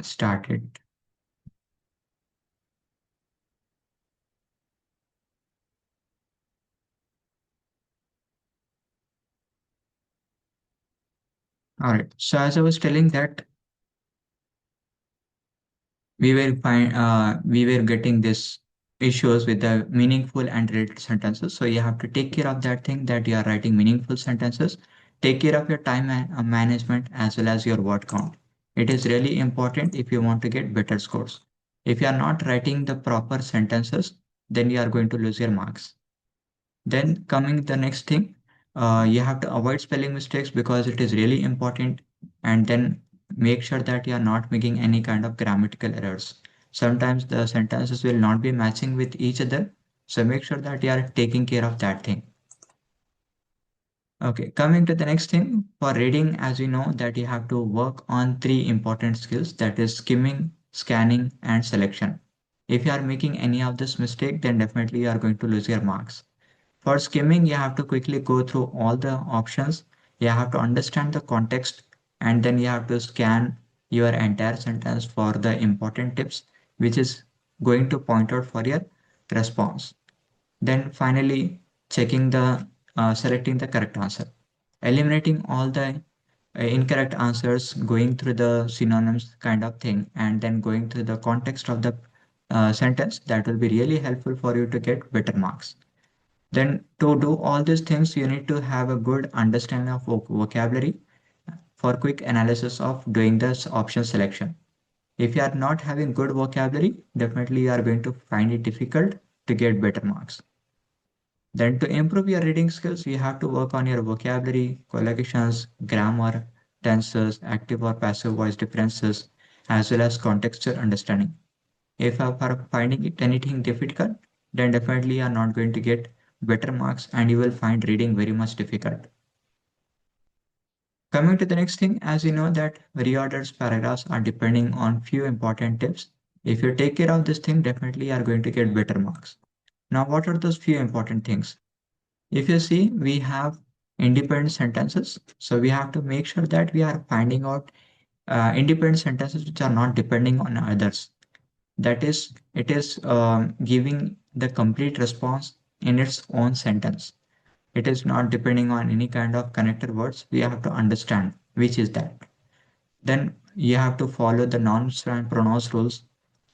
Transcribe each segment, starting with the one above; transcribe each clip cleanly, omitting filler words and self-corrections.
get started. All right. So as I was telling that we were getting this issues with the meaningful and related sentences. So you have to take care of that thing that you are writing meaningful sentences. Take care of your time management as well as your word count. It is really important if you want to get better scores. If you are not writing the proper sentences, then you are going to lose your marks. Then coming the next thing, you have to avoid spelling mistakes because it is really important, and then make sure that you are not making any kind of grammatical errors. Sometimes the sentences will not be matching with each other, so make sure that you are taking care of that thing. Okay, coming to the next thing, for reading, as we know that you have to work on three important skills, that is skimming, scanning, and selection. If you are making any of this mistake, then definitely you are going to lose your marks. For skimming, you have to quickly go through all the options. You have to understand the context, and then you have to scan your entire sentence for the important tips, which is going to point out for your response. Then finally, checking the selecting the correct answer, eliminating all the incorrect answers, going through the synonyms kind of thing, and then going through the context of the sentence. That will be really helpful for you to get better marks. Then to do all these things, you need to have a good understanding of vocabulary for quick analysis of doing this option selection. If you are not having good vocabulary, definitely you are going to find it difficult to get better marks. Then to improve your reading skills, you have to work on your vocabulary, collocations, grammar, tenses, active or passive voice differences, as well as contextual understanding. If you are finding it anything difficult, then definitely you are not going to get better marks and you will find reading very much difficult. Coming to the next thing, as you know that reordered paragraphs are depending on few important tips. If you take care of this thing, definitely you are going to get better marks. Now, what are those few important things? If you see, we have independent sentences. So we have to make sure that we are finding out independent sentences which are not depending on others. That is, it is giving the complete response in its own sentence. It is not depending on any kind of connector words. We have to understand which is that. Then you have to follow the nouns and pronouns rules.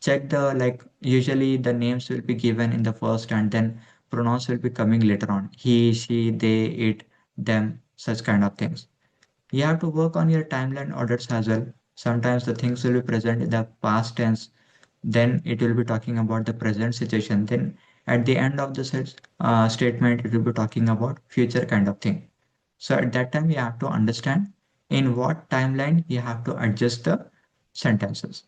Check the, like, usually the names will be given in the first and then pronouns will be coming later on. He, she, they, it, them, such kind of things. You have to work on your timeline orders as well. Sometimes the things will be present in the past tense, then it will be talking about the present situation. Then at the end of the statement, it will be talking about future kind of thing. So at that time, you have to understand in what timeline you have to adjust the sentences.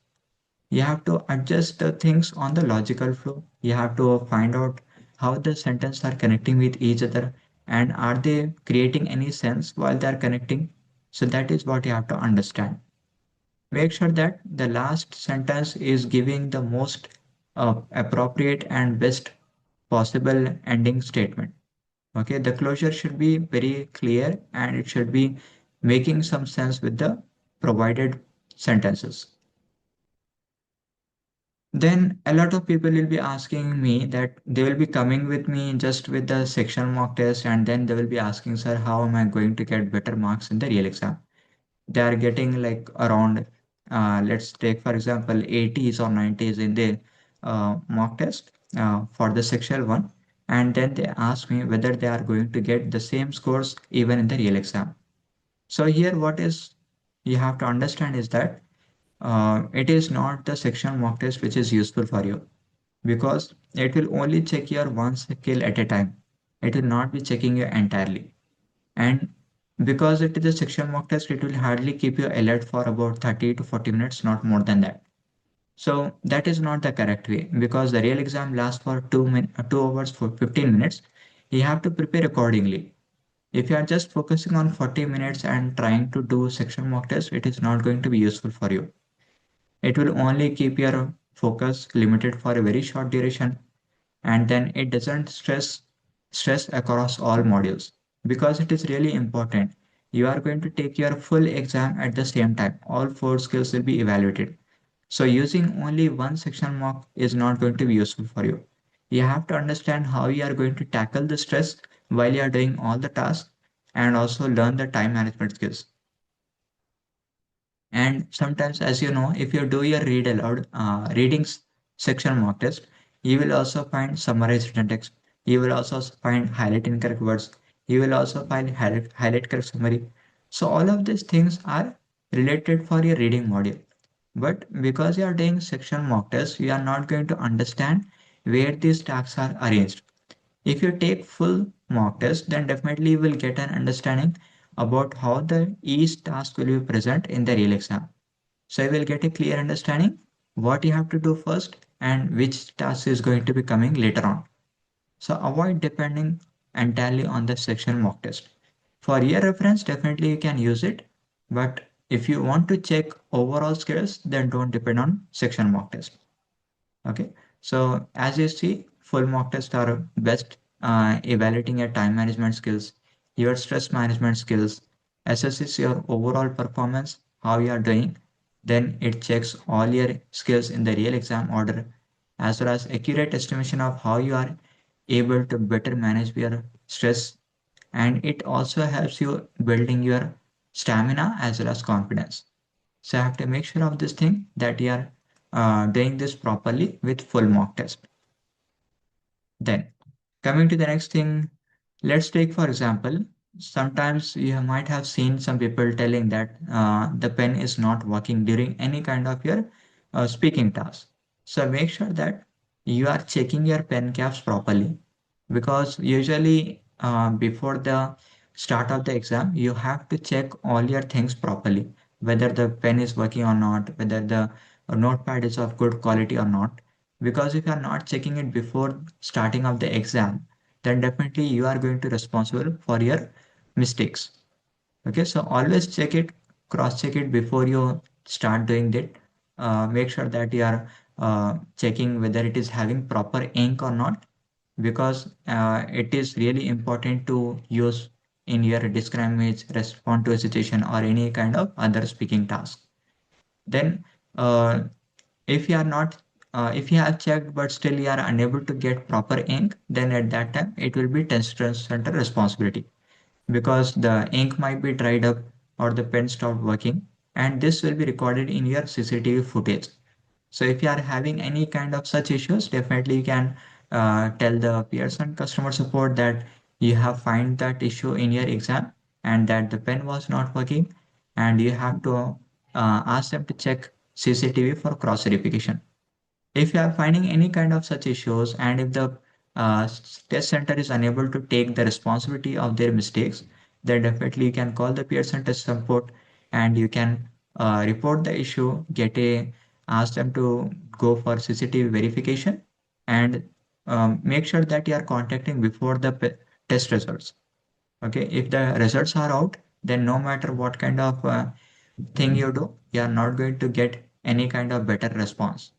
You have to adjust the things on the logical flow. You have to find out how the sentences are connecting with each other and are they creating any sense while they are connecting. So that is what you have to understand. Make sure that the last sentence is giving the most appropriate and best possible ending statement. Okay, the closure should be very clear and it should be making some sense with the provided sentences. Then a lot of people will be asking me that they will be coming with me just with the section mock test and then they will be asking, sir, how am I going to get better marks in the real exam? They are getting like around, let's take for example 80s or 90s in the mock test for the sectional one, and then they ask me whether they are going to get the same scores even in the real exam. So here what is you have to understand is that it is not the sectional mock test which is useful for you, because it will only check your one skill at a time. It will not be checking you entirely. And because it is a section mock test, it will hardly keep you alert for about 30 to 40 minutes, not more than that. So that is not the correct way, because the real exam lasts for 2 hours for 15 minutes. You have to prepare accordingly. If you are just focusing on 40 minutes and trying to do section mock test, it is not going to be useful for you. It will only keep your focus limited for a very short duration, and then it doesn't stress across all modules, because it is really important. You are going to take your full exam at the same time. All four skills will be evaluated. So using only one section mock is not going to be useful for you. You have to understand how you are going to tackle the stress while you are doing all the tasks and also learn the time management skills. And sometimes, as you know, if you do your read aloud section mock test, you will also find summarized written text. You will also find highlight incorrect words. You will also find highlight correct summary. So all of these things are related for your reading module. But because you are doing section mock test, you are not going to understand where these tasks are arranged. If you take full mock test, then definitely you will get an understanding about how the each task will be present in the real exam. So you will get a clear understanding what you have to do first and which task is going to be coming later on. So avoid depending entirely on the section mock test. For your reference, definitely you can use it. But if you want to check overall skills, then don't depend on section mock test. Okay, so as you see, full mock tests are best evaluating your time management skills, your stress management skills, assesses your overall performance, how you are doing. Then it checks all your skills in the real exam order, as well as accurate estimation of how you are able to better manage your stress. And it also helps you building your stamina as well as confidence. So I have to make sure of this thing that you are doing this properly with full mock test. Then coming to the next thing, let's take for example, sometimes you might have seen some people telling that the pen is not working during any kind of your speaking task. So make sure that you are checking your pen caps properly, because usually before the start of the exam, you have to check all your things properly, whether the pen is working or not, whether the notepad is of good quality or not. Because if you are not checking it before starting of the exam, then definitely you are going to responsible for your mistakes. Okay, so always check it, cross check it before you start doing that. Make sure that you are checking whether it is having proper ink or not, because it is really important to use in your describe image, respond to a situation, or any kind of other speaking task. Then uh, if you are not if you have checked but still you are unable to get proper ink, then at that time it will be test center responsibility, because the ink might be dried up or the pen stopped working, and this will be recorded in your CCTV footage. So if you are having any kind of such issues, definitely you can tell the Pearson customer support that you have find that issue in your exam and that the pen was not working, and you have to ask them to check CCTV for cross verification. If you are finding any kind of such issues, and if the test center is unable to take the responsibility of their mistakes, then definitely you can call the Pearson test support, and you can report the issue, ask them to go for CCTV verification, and make sure that you are contacting before the test results. Okay, if the results are out, then no matter what kind of thing you do, you are not going to get any kind of better response.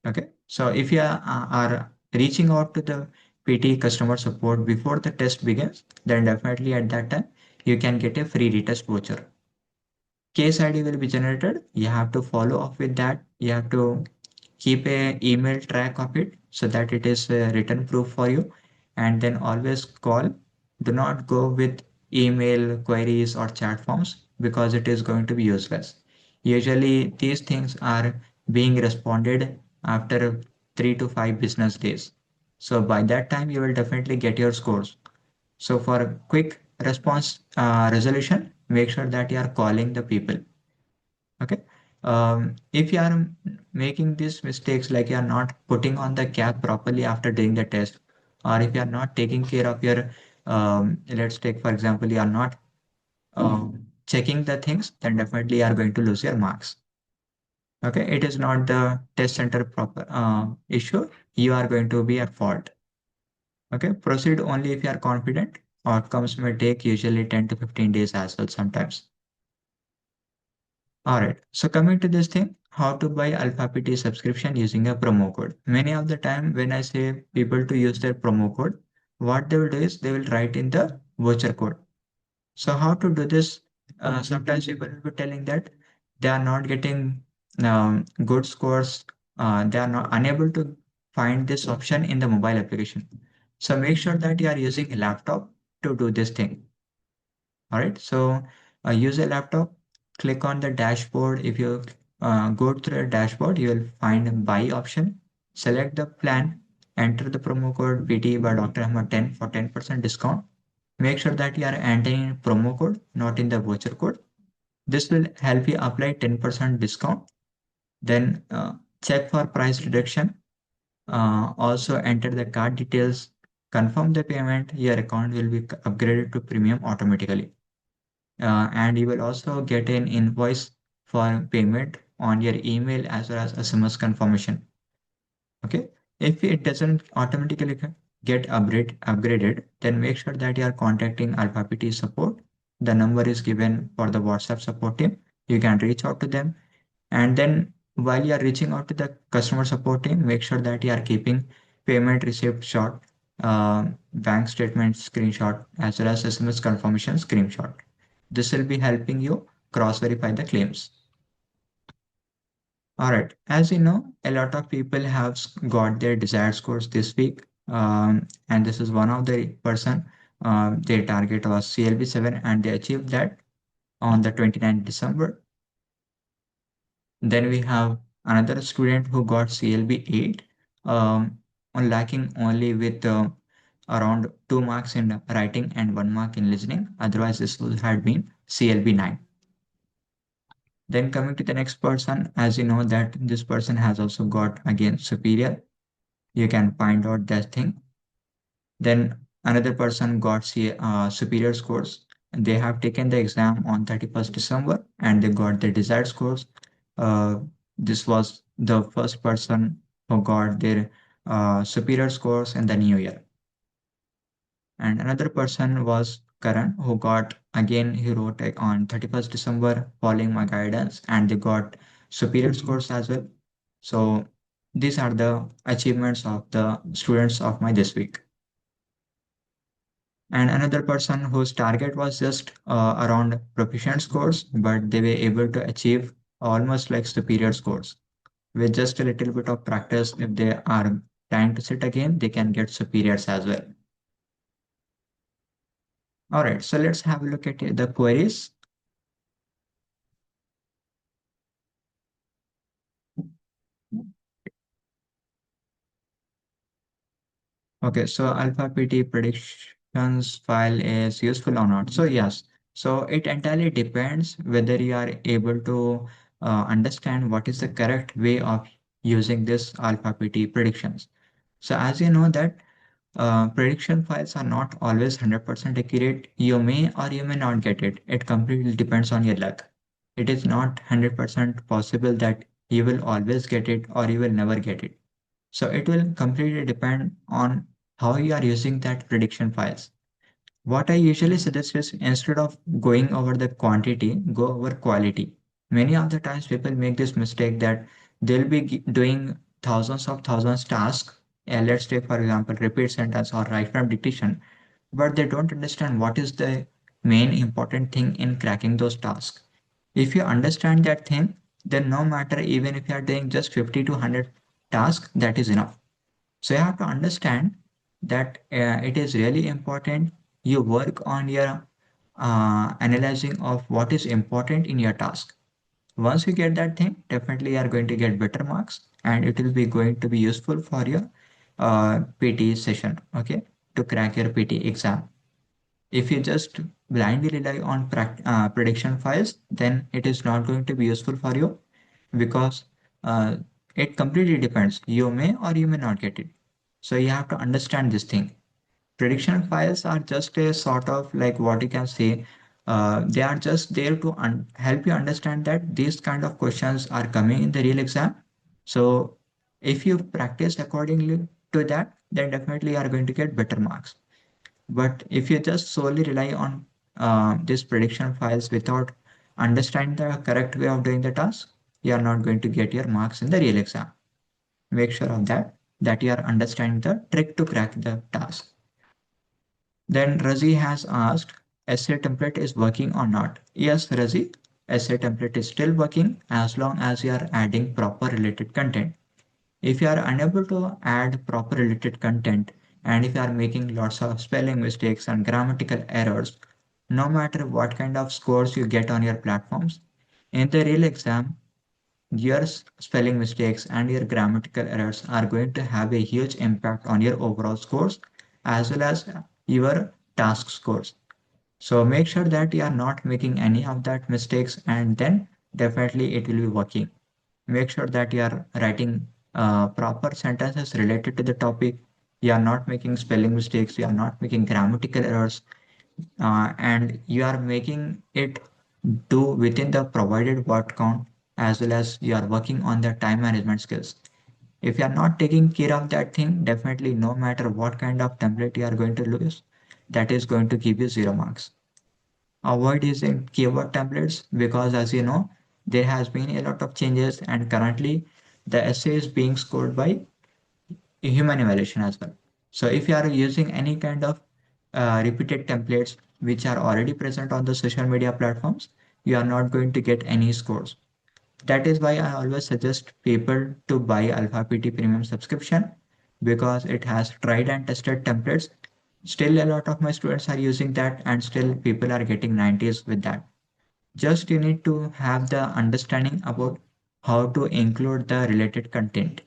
Okay, so if you are reaching out to the PT customer support before the test begins, then definitely at that time you can get a free retest voucher. Case ID will be generated. You have to follow up with that. You have to keep a email track of it so that it is a written proof for you, and then always call. Do not go with email queries or chat forms, because it is going to be useless. Usually these things are being responded after 3 to 5 business days, so by that time you will definitely get your scores. So for quick response resolution, make sure that you are calling the people. Okay. If you are making these mistakes, like you are not putting on the cap properly after doing the test, or if you are not taking care of your, let's take for example, you are not checking the things, then definitely you are going to lose your marks. Okay. It is not the test center proper issue. You are going to be at fault. Okay. Proceed only if you are confident. Outcomes may take usually 10 to 15 days as well sometimes. All right. So coming to this thing, how to buy AlfaPTE subscription using a promo code. Many of the time when I say people to use their promo code, what they will do is they will write in the voucher code. So how to do this? Sometimes people will be telling that they are not getting good scores, they are not unable to find this option in the mobile application. So make sure that you are using a laptop to do this thing. All right. So use a laptop, click on the dashboard. If you go to the dashboard, you will find a buy option. Select the plan, enter the promo code PTE by Dr. Ahmed 10 for 10% discount. Make sure that you are entering promo code, not in the voucher code. This will help you apply 10% discount. Then check for price reduction. Also enter the card details, confirm the payment. Your account will be upgraded to premium automatically. And you will also get an invoice for payment on your email as well as SMS confirmation. Okay. If it doesn't automatically get upgraded, then make sure that you are contacting AlfaPTE support. The number is given for the WhatsApp support team. You can reach out to them. And then while you are reaching out to the customer support team, make sure that you are keeping payment receipt shot, bank statement screenshot, as well as SMS confirmation screenshot. This will be helping you cross-verify the claims. All right. As you know, a lot of people have got their desired scores this week. And this is one of the person, their target was CLB 7 and they achieved that on the 29th December. Then we have another student who got CLB 8, on lacking only with around 2 marks in writing and 1 mark in listening. Otherwise, this would had been CLB 9. Then coming to the next person, as you know that this person has also got again superior. You can find out that thing. Then another person got superior scores. They have taken the exam on 31st December and they got the desired scores. This was the first person who got their superior scores in the new year. And another person was Karan, who got again, he wrote on 31st December following my guidance, and they got superior scores as well. So these are the achievements of the students of my this week. And another person whose target was just around proficient scores, but they were able to achieve almost like superior scores. With just a little bit of practice, if they are trying to sit again, they can get superiors as well. All right, so let's have a look at the queries. Okay, so AlfaPTE predictions file is useful or not. So yes, so it entirely depends whether you are able to understand what is the correct way of using this AlfaPTE predictions. So as you know that prediction files are not always 100% accurate. You may or you may not get it. It completely depends on your luck. It is not 100% possible that you will always get it or you will never get it. So it will completely depend on how you are using that prediction files. What I usually suggest is instead of going over the quantity, go over quality. Many of the times people make this mistake that they'll be doing thousands tasks. Let's take for example repeat sentence or right from dictation, but they don't understand what is the main important thing in cracking those tasks. If you understand that thing, then no matter even if you are doing just 50 to 100 tasks, that is enough. So you have to understand that it is really important you work on your analyzing of what is important in your task. Once you get that thing, definitely you are going to get better marks and it will be going to be useful for your PT session, okay, to crack your PT exam. If you just blindly rely on prediction files, then it is not going to be useful for you because uh, it completely depends. You may or you may not get it. So you have to understand this thing. Prediction files are just a sort of like what you can say. They are just there to help you understand that these kind of questions are coming in the real exam. So if you practice accordingly to that, then definitely you are going to get better marks. But if you just solely rely on these prediction files without understanding the correct way of doing the task, you are not going to get your marks in the real exam. Make sure of that you are understanding the trick to crack the task. Then Razi has asked, essay template is working or not? Yes, Razi. essay template is still working as long as you are adding proper related content. If you are unable to add proper related content and if you are making lots of spelling mistakes and grammatical errors, no matter what kind of scores you get on your platforms, in the real exam, your spelling mistakes and your grammatical errors are going to have a huge impact on your overall scores as well as your task scores. So make sure that you are not making any of that mistakes and then definitely it will be working. Make sure that you are writing proper sentences related to the topic. You are not making spelling mistakes. You are not making grammatical errors, and you are making it do within the provided word count as well as you are working on the time management skills. If you are not taking care of that thing, definitely no matter what kind of template you are going to use, that is going to give you 0 marks. Avoid using keyword templates because as you know, there has been a lot of changes and currently the essay is being scored by human evaluation as well. So if you are using any kind of repeated templates which are already present on the social media platforms, you are not going to get any scores. That is why I always suggest people to buy AlfaPTE premium subscription because it has tried and tested templates. Still, a lot of my students are using that and still people are getting 90s with that. Just you need to have the understanding about how to include the related content.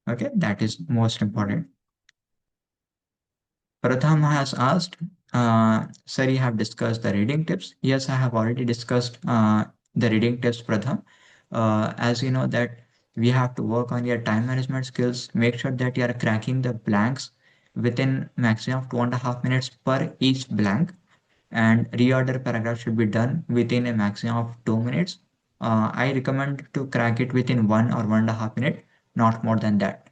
Okay, that is most important. Pratham has asked, sir, you have discussed the reading tips. Yes, I have already discussed the reading tips, Pratham. As you know that we have to work on your time management skills. Make sure that you are cracking the blanks within maximum of 2.5 minutes per each blank. And reorder paragraph should be done within a maximum of 2 minutes. I recommend to crack it within 1 or 1.5 minutes, not more than that.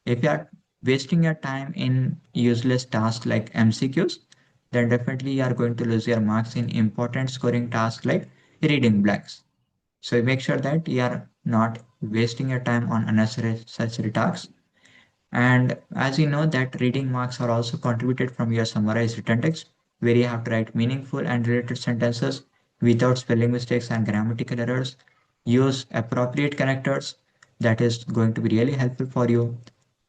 If you are wasting your time in useless tasks like MCQs, then definitely you are going to lose your marks in important scoring tasks like reading blanks. So make sure that you are not wasting your time on unnecessary tasks. And as you know that reading marks are also contributed from your summarized written text, where you have to write meaningful and related sentences without spelling mistakes and grammatical errors. Use appropriate connectors. That is going to be really helpful for you.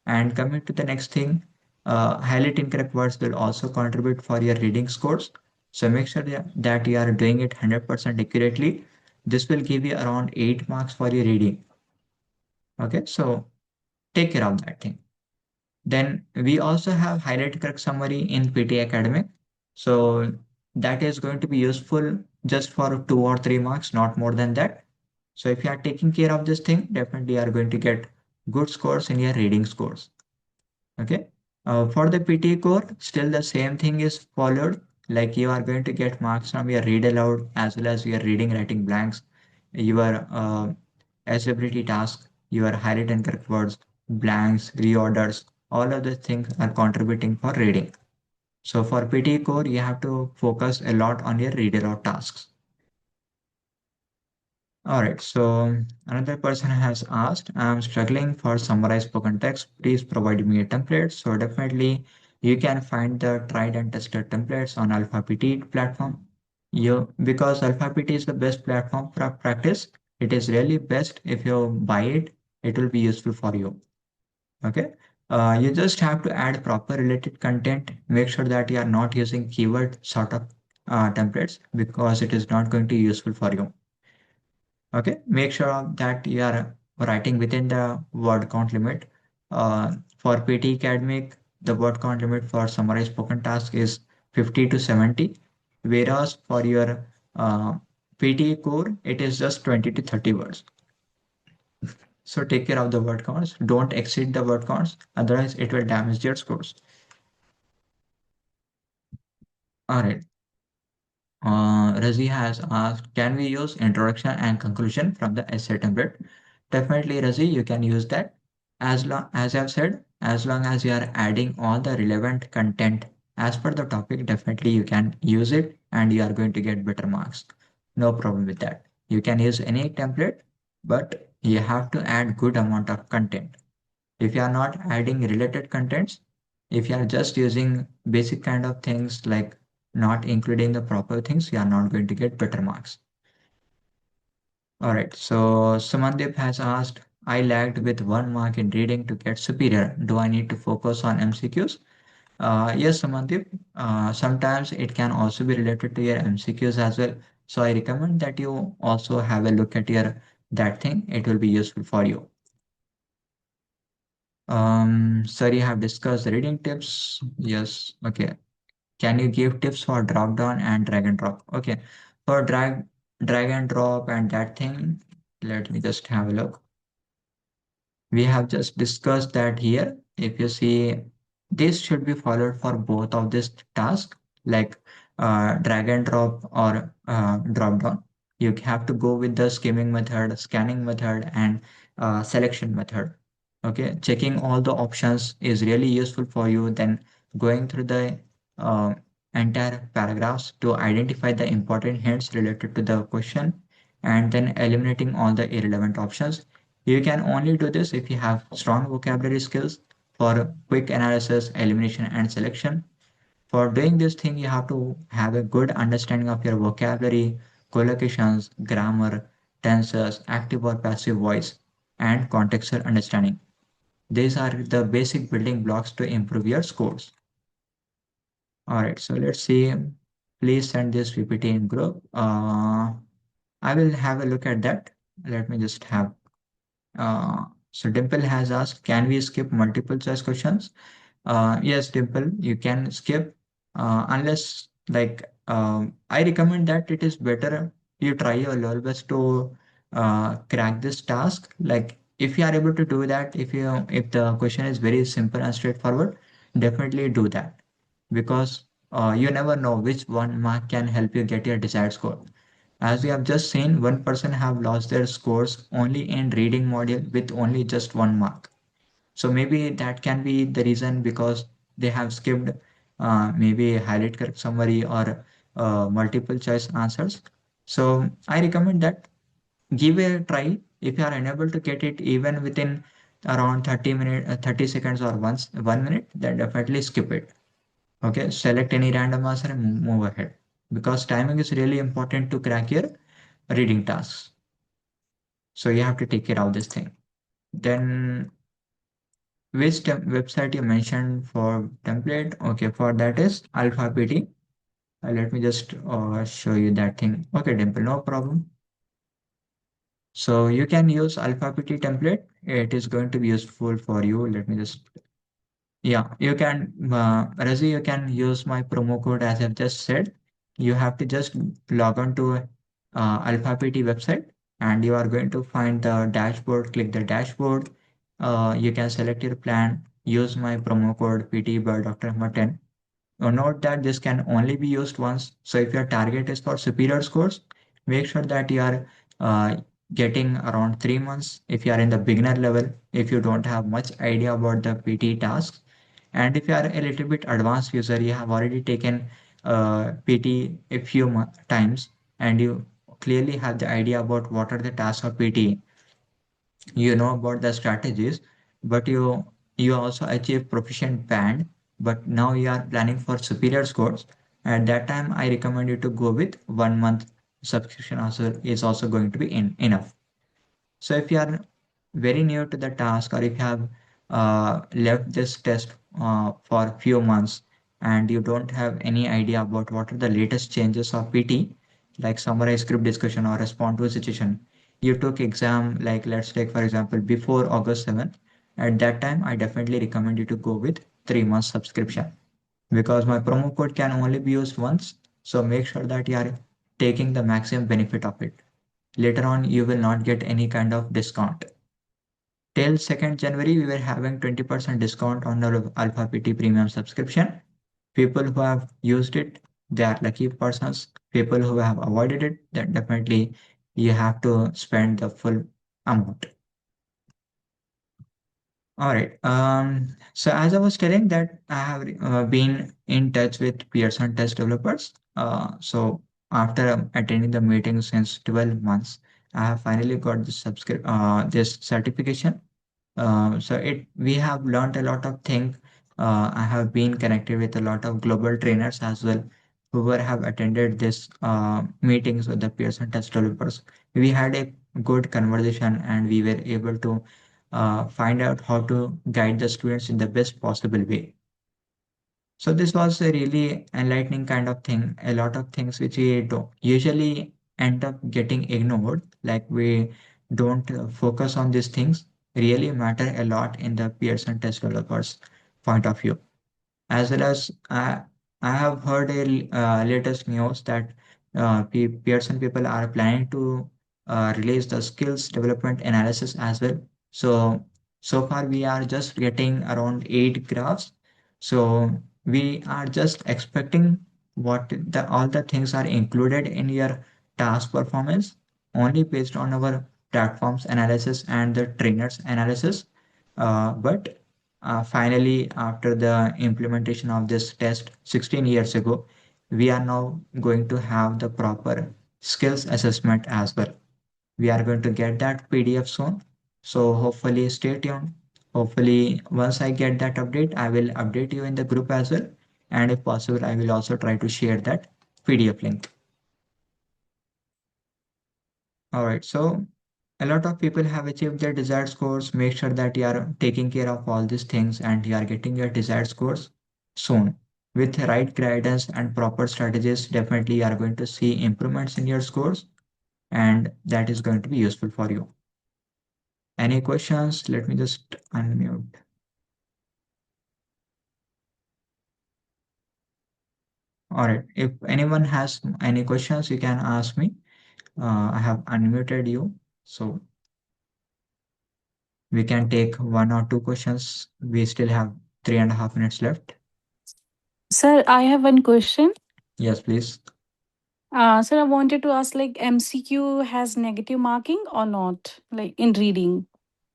And coming to the next thing, highlight incorrect words will also contribute for your reading scores. So make sure that you are doing it 100% accurately. This will give you around 8 marks for your reading. Okay, so take care of that thing. Then we also have highlight correct summary in PT Academic. So that is going to be useful just for 2 or 3 marks, not more than that. So if you are taking care of this thing, definitely you are going to get good scores in your reading scores. Okay. For the PT core, still the same thing is followed. Like you are going to get marks from your read aloud as well as your reading writing blanks, your accessibility task, your highlight and correct words, blanks, reorders, all of the things are contributing for reading. So for PT core, you have to focus a lot on your read aloud tasks. All right, so another person has asked, I'm struggling for summarized spoken text. Please provide me a template. So definitely you can find the tried and tested templates on AlfaPTE platform. Because AlfaPTE is the best platform for practice. It is really best if you buy it, it will be useful for you. Okay. You just have to add proper related content. Make sure that you are not using keyword sort of templates because it is not going to be useful for you. Okay, make sure that you are writing within the word count limit. For PT Academic, the word count limit for summarized spoken task is 50 to 70, whereas for your PT core, it is just 20 to 30 words. So take care of the word counts. Don't exceed the word counts, otherwise it will damage your scores. All right. Razi has asked, can we use introduction and conclusion from the essay template? Definitely, Razi, you can use that. As long as I've said, as long as you are adding all the relevant content as per the topic, definitely you can use it and you are going to get better marks. No problem with that. You can use any template, but you have to add good amount of content. If you are not adding related contents, if you are just using basic kind of things like not including the proper things, you are not going to get better marks. All right. So Samandip has asked, I lagged with 1 mark in reading to get superior. Do I need to focus on MCQs? Yes, Samandip. Sometimes it can also be related to your MCQs as well. So I recommend that you also have a look at your that thing. It will be useful for you. Sir, you have discussed reading tips. Yes. Okay. Can you give tips for drop down and drag and drop? Okay. For drag and drop and that thing, let me just have a look. We have just discussed that here. If you see, this should be followed for both of this task, like drag and drop or drop down. You have to go with the skimming method, scanning method, and selection method. Okay, checking all the options is really useful for you. Then going through the uh, entire paragraphs to identify the important hints related to the question, and then eliminating all the irrelevant options. You can only do this if you have strong vocabulary skills for quick analysis, elimination, and selection. For doing this thing, you have to have a good understanding of your vocabulary, collocations, grammar, tenses, active or passive voice, and contextual understanding. These are the basic building blocks to improve your scores. All right, so let's see. Please send this PPT in group. I will have a look at that. Let me just have so Dimple has asked, can we skip multiple choice questions? Yes, Dimple, you can skip unless I recommend that it is better you try your level best to crack this task. Like if you are able to do that, if the question is very simple and straightforward, definitely do that because you never know which 1 mark can help you get your desired score. As we have just seen, one person have lost their scores only in reading module with only just 1 mark. So maybe that can be the reason because they have skipped maybe highlight correct summary or multiple choice answers. So I recommend that give a try. If you are unable to get it even within around 30 seconds or 1 minute, then definitely skip it. Okay, select any random answer and move ahead because timing is really important to crack your reading tasks. So you have to take care of this thing. Then which website you mentioned for template? Okay, for that is AlfaPTE. Let me just show you that thing. Okay, Dimple, no problem. So you can use AlfaPTE template. It is going to be useful for you. Let me just Yeah, you can, Razi, you can use my promo code as I've just said. You have to just log on to AlfaPT website and you are going to find the dashboard. Click the dashboard. You can select your plan. Use my promo code PT by Dr. Ahmed. Note that this can only be used once. So if your target is for superior scores, make sure that you are uh, getting around 3 months. If you are in the beginner level, if you don't have much idea about the PT tasks, and if you are a little bit advanced user, you have already taken PT a few times, and you clearly have the idea about what are the tasks of PT, you know about the strategies, but you also achieve proficient band, but now you are planning for superior scores. At that time, I recommend you to go with 1 month subscription also is also going to be enough. So if you are very new to the task or if you have left this test for a few months and you don't have any idea about what are the latest changes of PT, like summarize script discussion or respond to a situation, you took exam like let's take for example before August 7th. At that time, I definitely recommend you to go with 3 months subscription because my promo code can only be used once. So make sure that you are taking the maximum benefit of it. Later on, you will not get any kind of discount. Till 2nd January, we were having 20% discount on our AlfaPT premium subscription. People who have used it, they are lucky persons. People who have avoided it, then definitely you have to spend the full amount. All right. So as I was telling that I have been in touch with Pearson test developers. So after attending the meeting since 12 months, I have finally got this certification. So it we have learned a lot of things. I have been connected with a lot of global trainers as well who have attended this meetings with the Pearson test developers. We had a good conversation, and we were able to find out how to guide the students in the best possible way. So this was a really enlightening kind of thing. A lot of things which we don't usually end up getting ignored, like we don't focus on these things, really matter a lot in the Pearson test developers point of view. As well as I have heard a latest news that Pearson people are planning to release the skills development analysis as well. So so far we are just getting around 8 graphs. So we are just expecting what the all the things are included in your task performance only based on our platforms analysis and the trainers analysis. But finally, after the implementation of this test 16 years ago, we are now going to have the proper skills assessment as well. We are going to get that PDF soon. So hopefully stay tuned. Hopefully once I get that update, I will update you in the group as well. And if possible, I will also try to share that PDF link. All right, so a lot of people have achieved their desired scores. Make sure that you are taking care of all these things and you are getting your desired scores soon. With right guidance and proper strategies, definitely you are going to see improvements in your scores, and that is going to be useful for you. Any questions? Let me just unmute. All right, if anyone has any questions, you can ask me. I have unmuted you, so we can take 1 or 2 questions. We still have 3.5 minutes left. Sir, I have one question. Yes, please. Sir, I wanted to ask like MCQ has negative marking or not, like in reading.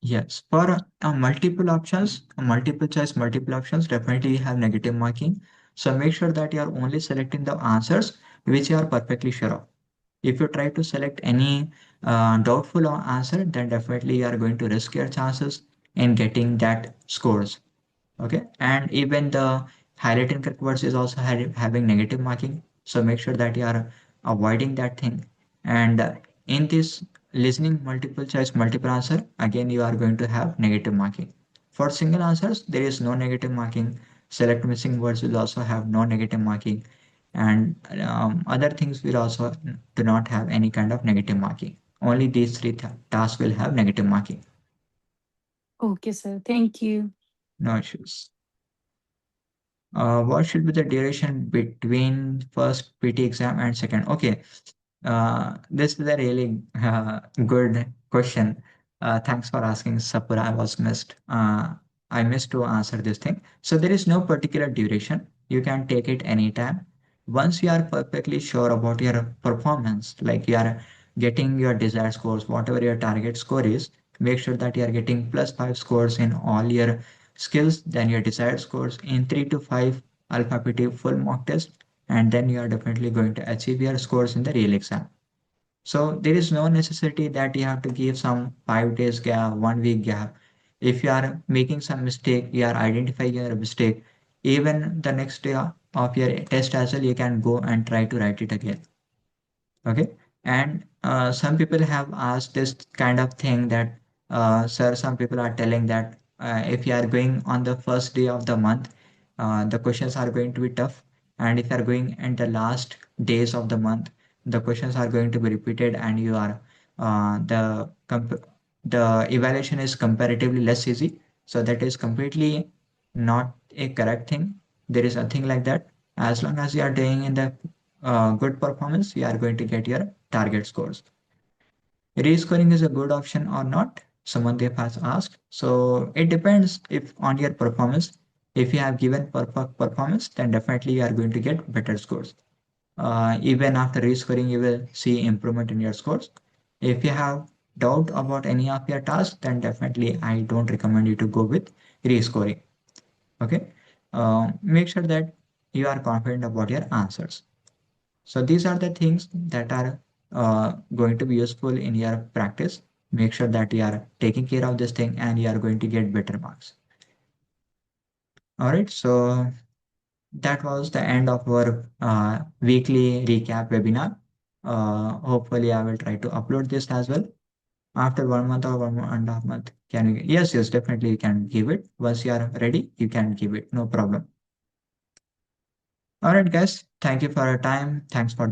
Yes, for multiple choice, multiple options, definitely have negative marking. So make sure that you are only selecting the answers which you are perfectly sure of. If you try to select any doubtful answer, then definitely you are going to risk your chances in getting that scores. Okay, and even the highlighting correct words is also having negative marking, so make sure that you are avoiding that thing. And in this listening multiple choice multiple answer, again you are going to have negative marking. For single answers there is no negative marking. Select missing words will also have no negative marking, and other things will also do not have any kind of negative marking. Only these three tasks will have negative marking. Okay, sir. Thank you. No issues. What should be the duration between first PT exam and second? Okay, this is a really good question. Thanks for asking, Sapura. I was missed. I missed to answer this thing. So there is no particular duration. You can take it anytime. Once you are perfectly sure about your performance, like you are getting your desired scores, whatever your target score is, make sure that you are getting +5 scores in all your skills, then your desired scores in 3 to 5 AlfaPTE full mock test, and then you are definitely going to achieve your scores in the real exam. So there is no necessity that you have to give some 5 days gap, 1 week gap. If you are making some mistake, you are identifying your mistake. Even the next day of your test as well, you can go and try to write it again. Okay. And some people have asked this kind of thing that, sir, some people are telling that if you are going on the first day of the month, the questions are going to be tough. And if you are going in the last days of the month, the questions are going to be repeated and you are the evaluation is comparatively less easy. So that is completely not a correct thing. There is nothing like that. As long as you are doing in the good performance, you are going to get your target scores. Rescoring is a good option or not? Samandeep has asked. So it depends if on your performance. If you have given perfect performance, then definitely you are going to get better scores. Even after rescoring, you will see improvement in your scores. If you have doubt about any of your tasks, then definitely I don't recommend you to go with rescoring. Okay. Make sure that you are confident about your answers. So these are the things that are going to be useful in your practice. Make sure that you are taking care of this thing and you are going to get better marks. All right, so that was the end of our weekly recap webinar. Hopefully, I will try to upload this as well. After 1 month or 1.5 month, can you? Yes, yes, definitely you can give it. Once you are ready, you can give it. No problem. All right, guys. Thank you for your time. Thanks for